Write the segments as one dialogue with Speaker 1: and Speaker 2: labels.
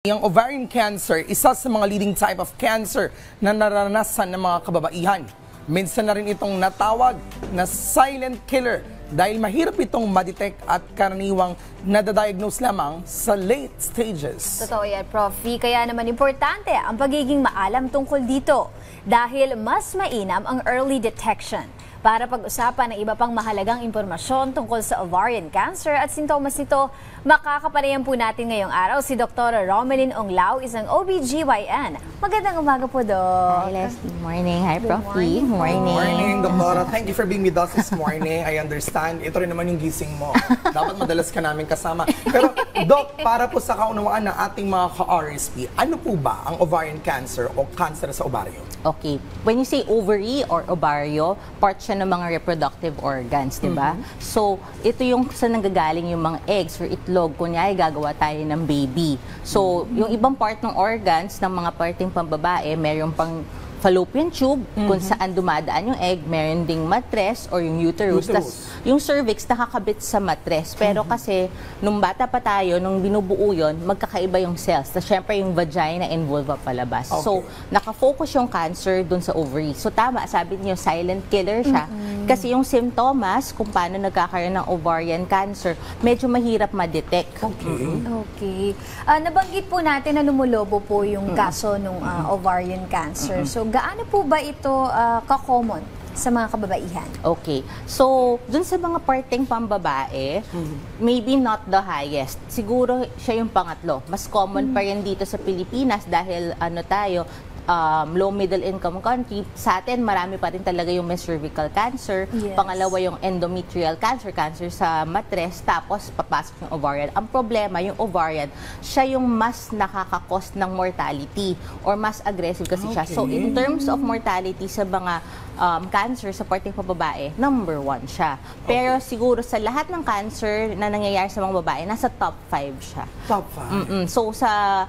Speaker 1: Ang ovarian cancer, isa sa mga leading type of cancer na naranasan ng mga kababaihan. Minsan na rin itong natawag na silent killer dahil mahirap itong madetect at karaniwang nadadiagnose lamang sa late stages.
Speaker 2: Totoo yan, Prof. Kaya naman importante ang pagiging maalam tungkol dito dahil mas mainam ang early detection. Para pag-usapan ng iba pang mahalagang impormasyon tungkol sa ovarian cancer at sintomas nito, makakapanayan po natin ngayong araw si Dr. Romelyn Onglao, isang OBGYN. Magandang umaga po, Doc.
Speaker 3: Hi, Leslie. Morning. Hi, Prof.
Speaker 2: morning.
Speaker 1: Morning, Doktora. Thank you for being with us this morning. I understand. Ito rin naman yung gising mo. Dapat madalas ka namin kasama. Pero, Doc, para po sa kaunawaan ng ating mga ka-RSP, ano po ba ang ovarian cancer o cancer sa ovaryo?
Speaker 3: Okay. When you say ovary or ovaryo, part siya ng mga reproductive organs, di ba? So, ito yung sa nanggagaling yung mga eggs or itlog. Kunyari, gagawa tayo ng baby. So, yung ibang part ng organs ng mga parting pambabae, mayroon pang fallopian tube, kung saan dumadaan yung egg, meron ding matres or yung uterus. Tas, yung cervix nakakabit sa matres. Pero kasi, nung bata pa tayo, nung binubuo yun, magkakaiba yung cells. Tapos syempre yung vagina and vulva palabas.
Speaker 1: Okay.
Speaker 3: So, nakafocus yung cancer dun sa ovary. So tama, sabi niyo, silent killer siya. Kasi yung symptoms, kung paano nagkakaroon ng ovarian cancer, medyo mahirap ma-detect.
Speaker 2: Okay. Nabanggit po natin na lumulobo po yung kaso ng ovarian cancer. So, gaano po ba ito ka-common sa mga kababaihan?
Speaker 3: Okay. So, dun sa mga parteng pambabae, maybe not the highest. Siguro siya yung pangatlo. Mas common pa rin dito sa Pilipinas dahil ano tayo, low middle income country. Sa atin, marami pa rin talaga yung cervical cancer.
Speaker 2: Yes.
Speaker 3: Pangalawa yung endometrial cancer, cancer sa matres, tapos papasok yung ovarian. Ang problema, yung ovarian, siya yung mas nakakakos ng mortality or mas aggressive kasi siya. So, in terms of mortality sa mga cancer sa parteng pambabae, number 1 siya. Pero siguro sa lahat ng cancer na nangyayari sa mga babae, nasa top 5 siya.
Speaker 1: Top 5?
Speaker 3: So, sa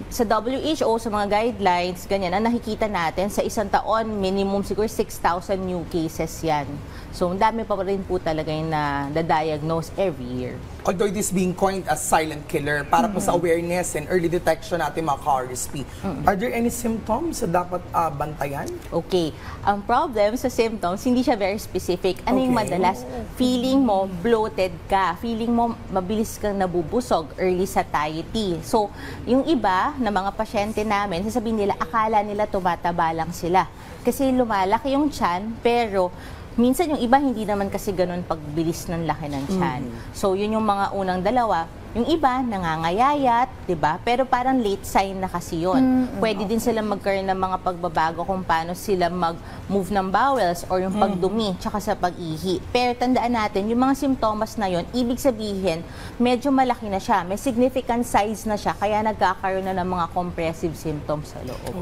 Speaker 3: WHO, sa mga guidelines, ganyan, ang nakikita natin, sa isang taon, minimum siguro 6,000 new cases yan. So, ang dami pa rin po talaga yung na-diagnose every year.
Speaker 1: Although it is being coined as silent killer, para po sa awareness and early detection natin mga ka-RSP, are there any symptoms na dapat bantayan?
Speaker 3: Okay. Ang problem sa symptoms, hindi siya very specific. Ano yung madalas? Feeling mo bloated ka. Feeling mo mabilis kang nabubusog, early satiety. So, yung iba na mga pasyente namin, sasabihin nila, akala nila tumataba lang sila. Kasi lumalaki yung tiyan, pero minsan yung iba hindi naman kasi ganun pagbilis ng laki ng tiyan. So, yun yung mga unang dalawa. Yung iba, nangangayayat, di ba? Pero parang late sign na kasi yun. Pwede din sila magkaroon ng mga pagbabago kung paano sila mag-move ng bowels or yung pagdumi, tsaka sa pag-ihi. Pero tandaan natin, yung mga simptomas na yun, ibig sabihin, medyo malaki na siya. May significant size na siya, kaya nagkakaroon na ng mga compressive symptoms sa loob.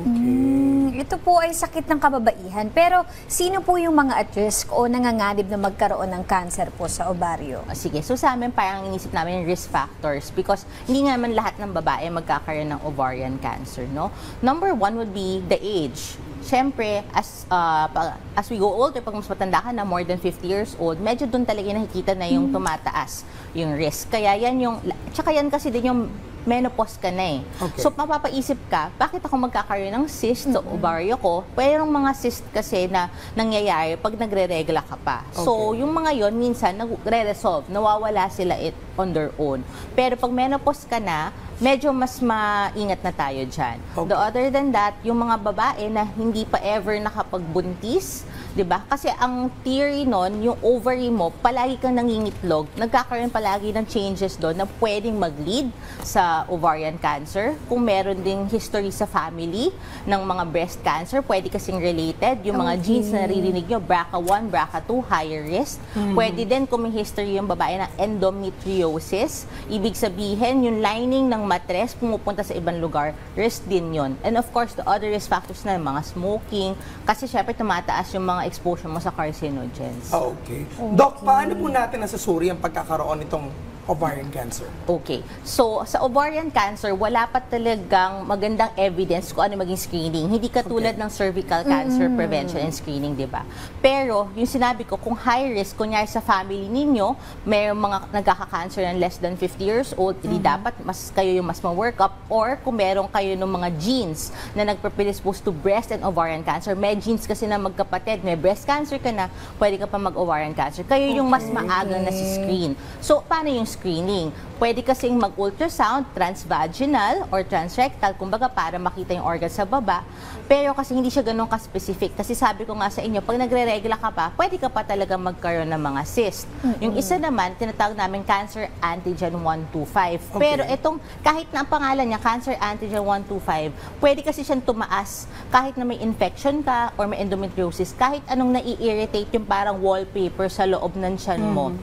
Speaker 2: Ito po ay sakit ng kababaihan. Pero sino po yung mga at risk o nanganganib na magkaroon ng cancer po sa ovaryo?
Speaker 3: Sige, so sa amin parang inisip namin yung risk factors because hindi nga naman lahat ng babae magkakaroon ng ovarian cancer, no? Number 1 would be the age. Siyempre, as we go older, pag mas matanda ka na, more than 50 years old, medyo doon talaga nakikita na yung tumataas yung risk. Kaya yan yung, tsaka yan kasi din yung menopause ka na eh. So, mapapaisip ka, bakit ako magkakaroon ng cyst sa ovaryo ko? Mayroong mga cyst kasi na nangyayari pag nagre-regla ka pa. So, yung mga yon minsan, nagre-resolve, nawawala sila on their own. Pero pag menopause ka na, medyo mas maingat na tayo dyan. The other than that, yung mga babae na hindi pa ever nakapagbuntis, diba? Kasi ang theory nun, yung ovary mo, palagi kang nangingitlog, nagkakaroon palagi ng changes doon na pwedeng mag-lead sa ovarian cancer. Kung meron ding history sa family ng mga breast cancer, pwede kasing related. Yung mga genes na naririnig nyo, BRCA1, BRCA2, higher risk. Pwede din kung may history yung babae ng endometriosis. Ibig sabihin, yung lining ng matres pumupunta sa ibang lugar, risk din yon. And of course, the other risk factors na mga smoking, kasi syempre tumataas yung mga exposure mo sa carcinogens.
Speaker 1: Okay. Doc, paano po natin nasusuri ang pagkakaroon nitong ovarian cancer?
Speaker 3: Okay. So, sa ovarian cancer, wala pa talagang magandang evidence kung ano maging screening. Hindi katulad ng cervical cancer prevention and screening, di ba? Pero, yung sinabi ko, kung high risk, kunyari sa family ninyo, may mga nagkaka-cancer ng less than 50 years old, hindi dapat kayo yung mas ma-work up, or kung meron kayo ng mga genes na nagpre-predispose to breast and ovarian cancer, may genes kasi na magkapatid, may breast cancer ka na, pwede ka pa mag-ovarian cancer. Kayo yung mas maaga na si screen. So, paano yung screening? Pwede kasing mag-ultrasound, transvaginal or transrectal, kumbaga para makita yung organ sa baba. Pero kasi hindi siya ganun ka-specific. Kasi sabi ko nga sa inyo, pag nagre-regla ka pa, pwede ka pa talaga magkaroon ng mga cyst. Yung isa naman, tinatawag namin cancer antigen 125. Pero itong, kahit na ang pangalan niya, cancer antigen 125, pwede kasi siyang tumaas kahit na may infection ka or may endometriosis, kahit anong nai-irritate yung parang wallpaper sa loob ng tiyan mo.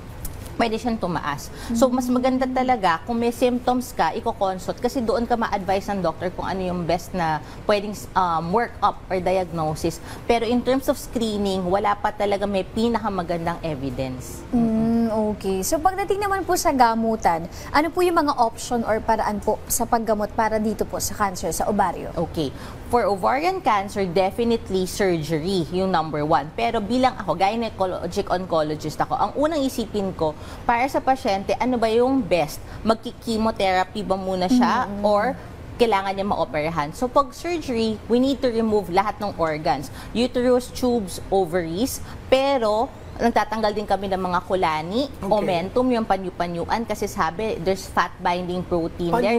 Speaker 3: Pwede siyang tumaas. So, mas maganda talaga kung may symptoms ka, i-consult kasi doon ka ma-advise ng doctor kung ano yung best na pwedeng work-up or diagnosis. Pero in terms of screening, wala pa talaga may pinakamagandang evidence.
Speaker 2: Okay. So pagdating naman po sa gamutan, ano po yung mga option or paraan po sa paggamot para dito po sa cancer sa ovaryo?
Speaker 3: Okay. For ovarian cancer, definitely surgery yung number one. Pero bilang ako, gynecologic oncologist ako, ang unang isipin ko, para sa pasyente, ano ba yung best? Magki-chemotherapy ba muna siya or kailangan niya maoperahan? So pag surgery, we need to remove lahat ng organs. Uterus, tubes, ovaries, pero nagtatanggal din kami ng mga kulani, omentum, yung panyu-panyuan, kasi sabi, there's fat binding protein there.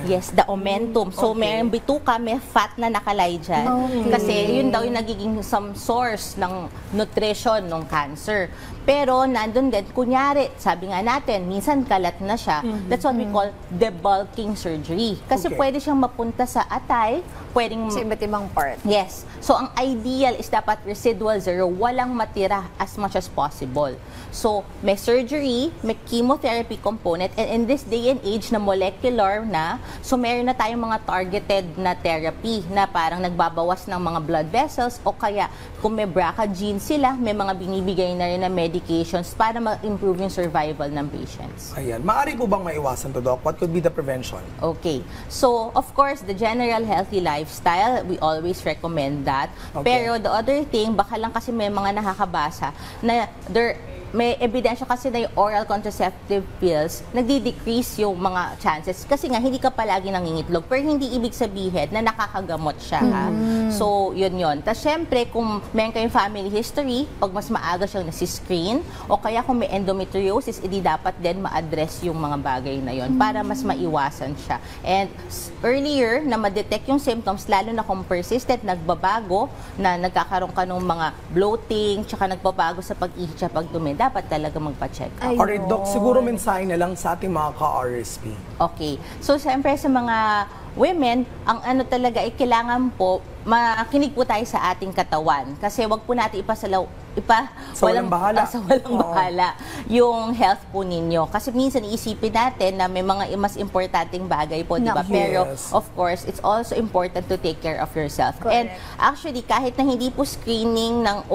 Speaker 3: Yes, the omentum. So, may bituka, may fat na nakalay dyan. Kasi yun daw yung nagiging some source ng nutrition ng cancer. Pero, nandun din, kunyari, sabi nga natin, minsan kalat na siya. That's what we call debulking surgery. Kasi pwede siyang mapunta sa atay, pwedeng
Speaker 2: sa iba't ibang part.
Speaker 3: Yes. So, ang ideal is dapat residual zero, walang matira as much as possible. So, may surgery, may chemotherapy component, and in this day and age na molecular na, so meron na tayong mga targeted na therapy na parang nagbabawas ng mga blood vessels, o kaya kung may BRCA gene sila, may mga binibigay na rin na medications para ma-improve yung survival ng patients.
Speaker 1: Ayan. Maaari po bang maiwasan to, Doc? What could be the prevention?
Speaker 3: Okay. So, of course, the general healthy lifestyle, we always recommend that. Pero the other thing, baka lang kasi may mga nakakabasa na may ebidensya kasi na yung oral contraceptive pills, nagdi-decrease yung mga chances. Kasi nga, hindi ka palagi nangingitlog. Pero hindi ibig sabihin na nakakagamot siya. Ha? So, yun. Tapos, syempre, kung meron kayong family history, pag mas maaga siyang nasi-screen, o kaya kung may endometriosis, edi dapat din ma-address yung mga bagay na yon para mas maiwasan siya. And earlier, na ma-detect yung symptoms, lalo na kung persistent, nagbabago, na nagkakaroon ka ng mga bloating, tsaka nagbabago sa pag-ihit siya pagdumi, dapat talaga magpa-check up.
Speaker 1: Alright, Doc, siguro mensahe na lang sa ating mga ka-RSP.
Speaker 3: Okay. So, siyempre sa mga women, ang ano talaga ay kailangan po makinig po tayo sa ating katawan. Kasi wag po natin
Speaker 1: sa walang bahala
Speaker 3: yung health po ninyo. Kasi minsan iisipin natin na may mga mas importanteng bagay po, di ba? Pero of course, it's also important to take care of yourself. And actually, kahit na hindi po screening ng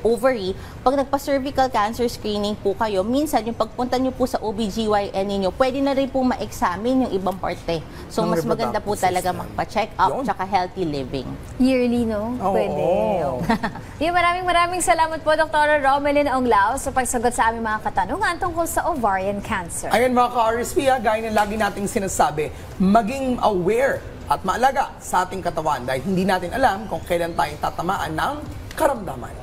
Speaker 3: ovary, pag nagpa-cervical cancer screening po kayo, minsan yung pagpunta nyo po sa OBGYN ninyo, pwede na rin po ma-examine yung ibang parte. So, mas maganda po talaga magpa-check up tsaka healthy living.
Speaker 2: Yearly, no? Pwede. Maraming salamat po, Dr. Romelyn Onglao, sa pagsagot sa aming mga katanungan tungkol sa ovarian cancer.
Speaker 1: Ayan mga ka-RSP, gaya ng lagi nating sinasabi, maging aware at maalaga sa ating katawan dahil hindi natin alam kung kailan tayo tatamaan ng karamdaman.